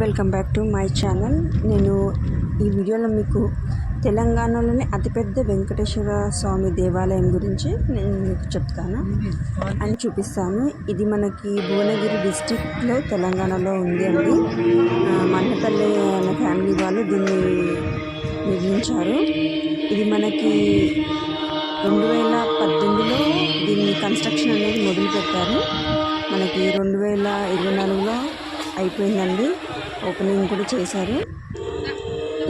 Welcome back to my channel. నేను ఈ వీడియోలో మీకు తెలంగాణలోని అతిపెద్ద వెంకటేశ్వర స్వామి దేవాలయం గురించి నేను మీకు చెప్తాను అని చూపిస్తాను. ఇది మనకి భువనగిరి డిస్టిక్లో తెలంగాణలో ఉంది అండి. మన్నపల్లి అనే ఫ్యామిలీ వాళ్ళు దీన్ని నిర్మించారు. ఇది మనకి 2018లో దీన్ని కన్స్ట్రక్షన్ అనేది మొదలుపెట్టారు. మనకి 2024లో అయిపోయిందండి. ఓపెనింగ్ కూడా చేశారు.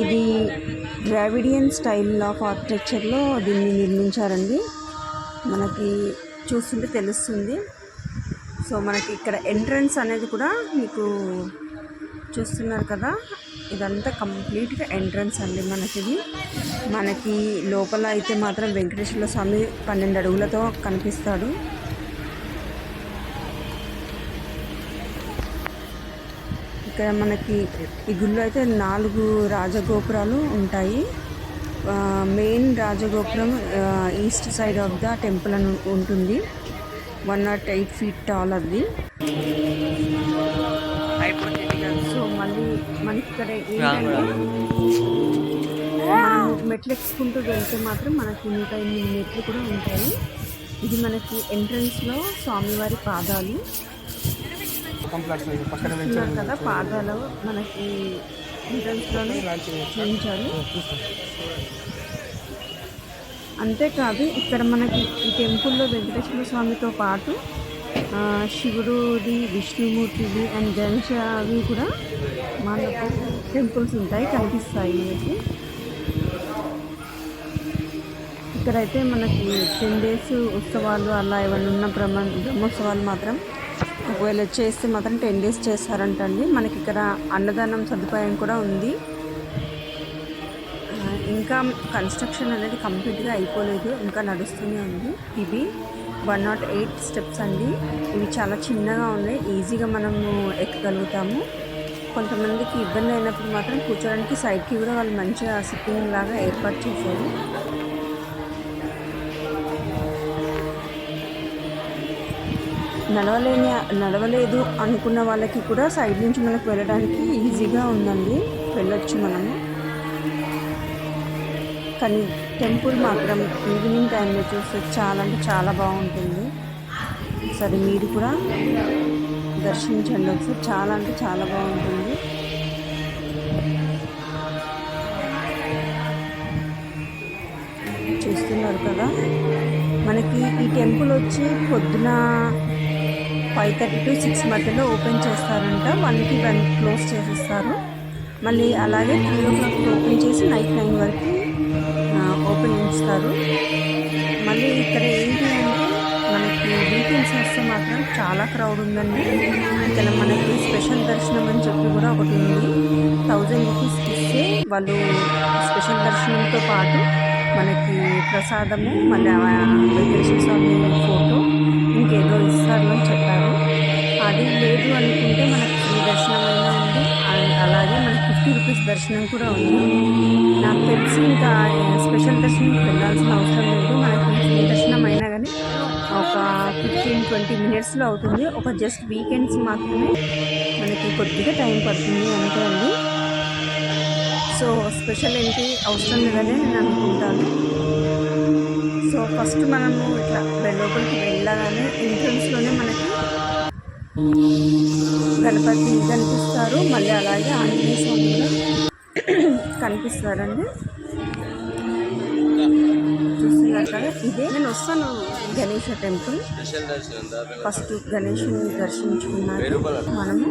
ఇది ద్రావిడియన్ స్టైల్ ఆఫ్ ఆర్కిటెక్చర్లో దీన్ని నిర్మించారండి. మనకి చూస్తుంటే తెలుస్తుంది. సో మనకి ఇక్కడ ఎంట్రన్స్ అనేది కూడా మీకు చూస్తున్నారు కదా, ఇదంతా కంప్లీట్గా ఎంట్రన్స్ అండి. మనకి లోపల అయితే మాత్రం వెంకటేశ్వర స్వామి 12 అడుగులతో కనిపిస్తాడు. ఇక్కడ మనకి ఈ గుడిలో అయితే 4 రాజగోపురాలు ఉంటాయి. మెయిన్ రాజగోపురం east side of the temple అని ఉంటుంది. 108 feet టాల్ అది. సో మళ్ళీ మనకి ఇక్కడ మెట్లు ఎక్కుంటూ వెళ్తే మాత్రం మనకి 108 మెట్లు కూడా ఉంటాయి. ఇది మనకి ఎంట్రన్స్లో స్వామివారి పాదాలు కదా, పాదాలు మనకి ఎంట్రన్స్లోనే చూపించారు. అంతేకాదు ఇక్కడ మనకి ఈ టెంపుల్లో వెంకటేశ్వర స్వామితో పాటు శివుడుది, విష్ణుమూర్తిది అండ్ గణేశవి కూడా మనకు టెంపుల్స్ ఉంటాయి, కనిపిస్తాయి మనకి. ఇక్కడైతే మనకి 10 days ఉత్సవాలు అలా ఏమైనా ఉన్న బ్రహ్మోత్సవాలు మాత్రం ఒకవేళ చేస్తే మాత్రం 10 days చేస్తారంటండి. మనకి ఇక్కడ అన్నదానం సదుపాయం కూడా ఉంది. ఇంకా కన్స్ట్రక్షన్ అనేది కంప్లీట్గా అయిపోలేదు, ఇంకా నడుస్తూనే ఉంది. ఇవి 108 steps అండి. ఇవి చాలా చిన్నగా ఉన్నాయి, ఈజీగా మనము ఎక్కగలుగుతాము. కొంతమందికి ఇబ్బంది అయినప్పుడు మాత్రం కూర్చోడానికి సైడ్కి కూడా వాళ్ళు మంచిగా సిట్టింగ్ లాగా ఏర్పాటు చేశారు. నడవలేదు అనుకున్న వాళ్ళకి కూడా సైడ్ నుంచి మనకు వెళ్ళడానికి ఈజీగా ఉందండి, వెళ్ళొచ్చు మనము. కానీ టెంపుల్ మాత్రం ఈవినింగ్ టైంలో చూస్తే చాలా అంటే చాలా బాగుంటుంది. సరే మీరు కూడా దర్శించండి ఒకసారి, చాలా అంటే చాలా బాగుంటుంది. చూస్తున్నారు కదా, మనకి ఈ టెంపుల్ వచ్చి పొద్దున 5:30 to 6 మధ్యలో ఓపెన్ చేస్తారంట. 1కి క్లోజ్ చేసేస్తారు. మళ్ళీ అలాగే 3 o'clock ఓపెన్ చేసి నైట్ 9 వరకు ఓపెన్ చేస్తారు. మళ్ళీ ఇక్కడ ఏంటి అంటే మనకి వీకెండ్స్ వస్తే మాత్రం చాలా క్రౌడ్ ఉందండి. ఇక్కడ మనకి స్పెషల్ దర్శనం అని చెప్పి కూడా ఒకటి ఉంది. 1000 rupees ఇస్తే వాళ్ళు స్పెషల్ దర్శనంతో పాటు మనకి ప్రసాదము, మళ్ళీ వెంకటేశ్వర స్వామి ఫోటో, ఇంకేదో ఇస్తారు అని చెప్పారు. అది లేదు అనుకుంటే మనకి ఫ్రీ దర్శనం అయినా ఉంది, అలాగే మనకి 50 rupees దర్శనం కూడా ఉంది. నాకు తెలిసి ఇంకా స్పెషల్ దర్శనంకి వెళ్ళాల్సిన అవసరం లేదు. మనకి ఫ్రీ దర్శనం అయినా కానీ ఒక 15-20 minutesలో అవుతుంది. ఒక జస్ట్ వీకెండ్స్ మాత్రమే మనకి కొద్దిగా టైం పడుతుంది అంతే అండి. సో స్పెషల్ ఏంటి అవసరం లేదని నేను అనుకుంటాను. సో ఫస్ట్ మనము ఇట్లా లోపలికి వెళ్ళగానే ఎంట్రన్స్లోనే మనకి గణపతి కనిపిస్తారు, మళ్ళీ అలాగే ఆంజనేయ స్వామి కూడా కనిపిస్తారండి. చూస్తున్నారు కదా, ఇదే నేను వస్తాను గణేష టెంపుల్. ఫస్ట్ గణేషుని దర్శించుకున్నాక మనము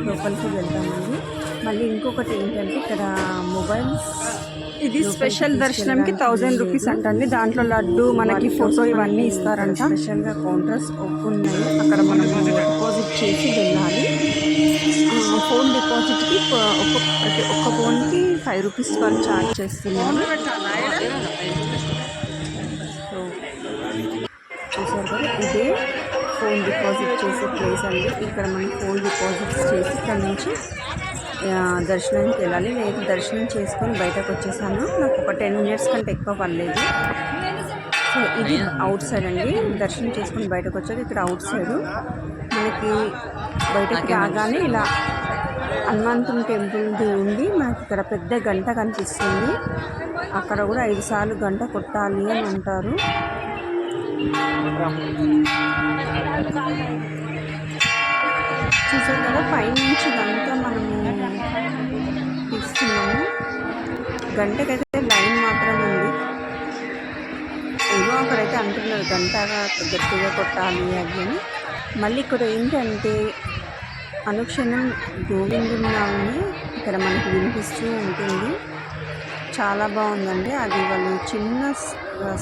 లోపలికి వెళ్తామండి. మళ్ళీ ఇంకొకటి ఏంటంటే ఇక్కడ మొబైల్స్, ఇది స్పెషల్ దర్శనంకి 1000 rupees అంటండి. దాంట్లో లడ్డు, మనకి ఫోటో ఇవన్నీ ఇస్తారంట. స్పెషల్గా కౌంటర్స్ ఉన్నాయి, అక్కడ మనం డిపాజిట్ చేసి వెళ్ళాలి. ఫోన్ డిపాజిట్కి ఒక్క ఫోన్కి 5 rupees వాళ్ళు ఛార్జ్ చేస్తున్నారు. సో చూసారు కదా, ఇదే ఫోన్ డిపాజిట్ చేసే ప్లేస్ అండి. ఇక్కడ మనం ఫోన్ డిపాజిట్స్ చేసి ఇక్కడ నుంచి దర్శనానికి వెళ్ళాలి. నేను దర్శనం చేసుకొని బయటకు వచ్చేసాను. నాకు ఒక 10 minutes కంటే ఎక్కువ పర్లేదు. సో ఇది అవుట్ సైడ్ అండి. దర్శనం చేసుకొని బయటకు వచ్చాక ఇక్కడ అవుట్ సైడ్ మనకి బయటకు రాగానే ఇలా హనుమంతుని టెంపుల్ది ఉంది. మనకి ఇక్కడ పెద్ద గంట కనిపిస్తుంది. అక్కడ కూడా 5 సార్లు గంట కొట్టాలి అని అంటారు. చూసారు కదా, పైనుంచి ఇదంతా మనము తీస్తున్నాము. గంటకైతే లైన్ మాత్రం ఉంది. ఏదో అక్కడైతే అంటున్నారు గంటగా గట్టిగా కొట్టాలి అని. మళ్ళీ ఇక్కడ ఏంటంటే అనుక్షణం గోవిందుని నామమే ఇక్కడ మనకి వినిపిస్తూ ఉంటుంది. చాలా బాగుందండి. అది వాళ్ళు చిన్న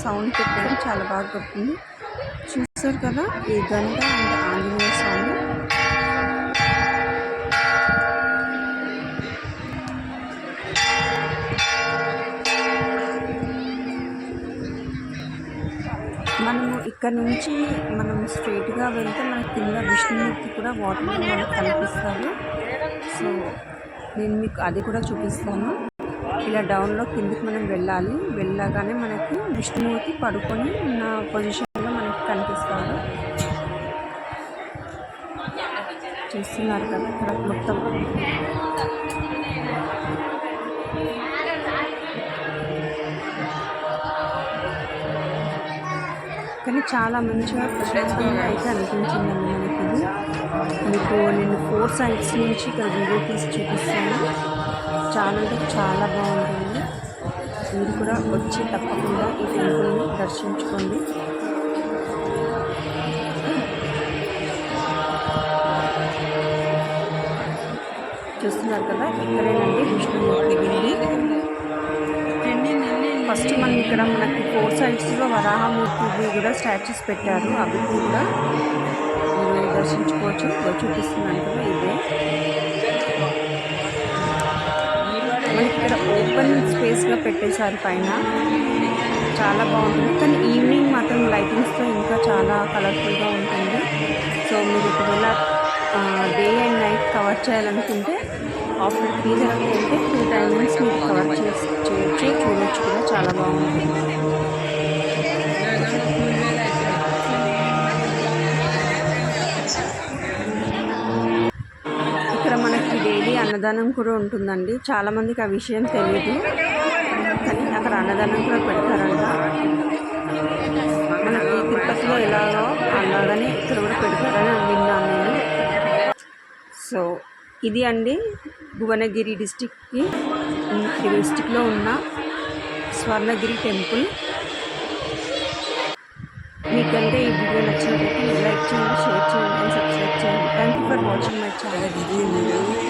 సౌండ్ పెట్టడం చాలా బాగా కొడుతుంది. చూస్తారు కదా, ఈ గంట అంటే ఆంజనేయ స్వామి. మనము ఇక్కడ నుంచి మనం స్ట్రైట్గా వెళ్తే మనకి కింద విష్ణుమూర్తి కూడా వాటర్లో మనకు కనిపిస్తారు. సో నేను మీకు అది కూడా చూపిస్తాను. ఇలా డౌన్లో కిందికి మనం వెళ్ళాలి. వెళ్ళగానే మనకి విష్ణుమూర్తి పడుకొని ఉన్న పొజిషన్లో మనకి కనిపిస్తారు. చూస్తున్నారు కదా ఇక్కడ మొత్తం. కానీ చాలా మంచిగా ప్రశాంతంగా అయితే అనిపించిందండి మనకి ఇది. మీకు నేను 4 సైడ్స్ నుంచి ఇక్కడ వీడియో తీసి చూపిస్తాను. చాలా అంటే చాలా బాగుంటుంది. మీరు కూడా వచ్చి తప్పకుండా ఈ టెంపుల్ని దర్శించుకోండి. చూస్తున్నారు కదా, ఇక్కడేనండి విష్ణుమూర్తి గుడి. ఫస్ట్ మనం ఇక్కడ మనకి 4 సైడ్స్లో వరాహమూర్తి కూడా స్టాచ్యూస్ పెట్టారు. అవి కూడా మీరు దర్శించుకోవచ్చు. చూపిస్తున్నాను కదా, ఇదే మనకి ఇక్కడ ఓపెన్ స్పేస్గా పెట్టేశారు పైన. చాలా బాగుంటుంది. కానీ ఈవినింగ్ మాత్రం లైటింగ్స్తో ఇంకా చాలా కలర్ఫుల్గా ఉంటుంది. సో మీరు ఒకవేళ డే అండ్ నైట్ కవర్ చేయాలనుకుంటే ఆఫ్టర్ 3 తర్వాత వెళ్తే 2 టైమ్స్ మీరు కవర్ చూడొచ్చు కూడా. చాలా బాగుంటుంది. ఇక్కడ మనకి డైలీ అన్నదానం కూడా ఉంటుందండి. చాలామందికి ఆ విషయం తెలియదు, కానీ అక్కడ అన్నదానం కూడా పెడతారంట. మనకి తిరుపతిలో ఎలాగో అలాగనే ఇక్కడ కూడా పెడతారని విన్నాను నేను. సో ఇది అండి భువనగిరి డిస్టిక్లో ఉన్న స్వర్ణగిరి టెంపుల్. మీకంటే ఈ వీడియో నచ్చినట్లయితే లైక్ చేయండి, షేర్ చేయండి, సబ్స్క్రైబ్ చేయండి. Thank you for watching my channel.